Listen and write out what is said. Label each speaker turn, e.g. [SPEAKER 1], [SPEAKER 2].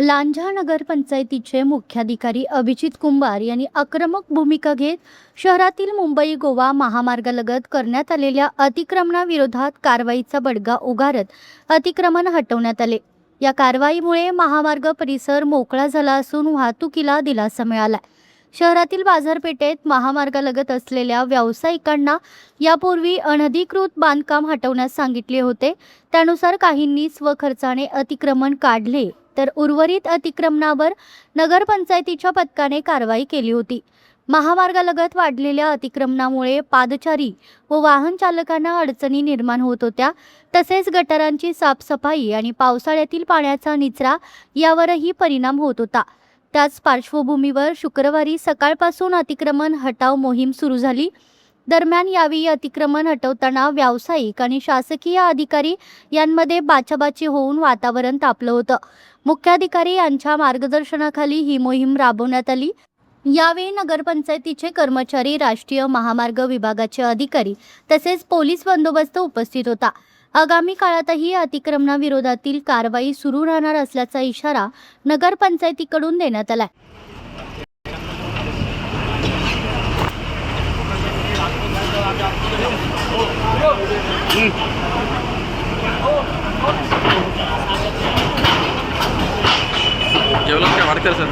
[SPEAKER 1] लांजा नगरपंचायतीचे मुख्याधिकारी अभिजित कुंभार यांनी आक्रमक भूमिका घेत शहरातील मुंबई गोवा महामार्गालगत करण्यात आलेल्या अतिक्रमणाविरोधात कारवाईचा बडगा उगारत अतिक्रमण हटवण्यात आले। या कारवाईमुळे महामार्ग परिसर मोकळा झाला असून वाहतुकीला दिलासा मिळाला। शहरातील बाजारपेठेत महामार्गालगत असलेल्या व्यावसायिकांना यापूर्वी अनधिकृत बांधकाम हटवण्यास सांगितले होते। त्यानुसार काहींनी स्वखर्चाने अतिक्रमण काढले तर उर्वरित अतिक्रमणावर नगरपंचायतीच्या पथकाने कारवाई केली होती। महामार्गालगत वाढलेल्या अतिक्रमणामुळे पादचारी व वाहन चालकांना अडचणी निर्माण होत होत्या। तसेच गटारांची साफसफाई आणि पावसाळ्यातील पाण्याचा निचरा यावरही परिणाम होत होता। त्याच पार्श्वभूमीवर शुक्रवारी सकाळपासून अतिक्रमण हटाव मोहीम सुरू झाली। दरम्यान यावेळी अतिक्रमण हटवताना व्यावसायिक आणि शासकीय अधिकारी यांमध्ये बाचाबाची होऊन वातावरण तापलं होतं। मुख्याधिकारी यांच्या मार्गदर्शनाखाली ही मोहीम राबवण्यात आली। यावेळी नगरपंचायतीचे कर्मचारी, राष्ट्रीय महामार्ग विभागाचे अधिकारी तसेच पोलीस बंदोबस्त उपस्थित होता। आगामी काळातही अतिक्रमणाविरोधातील कारवाई सुरू राहणार असल्याचा इशारा नगरपंचायतीकडून देण्यात आला।
[SPEAKER 2] जेवलात काय वाढकर सर?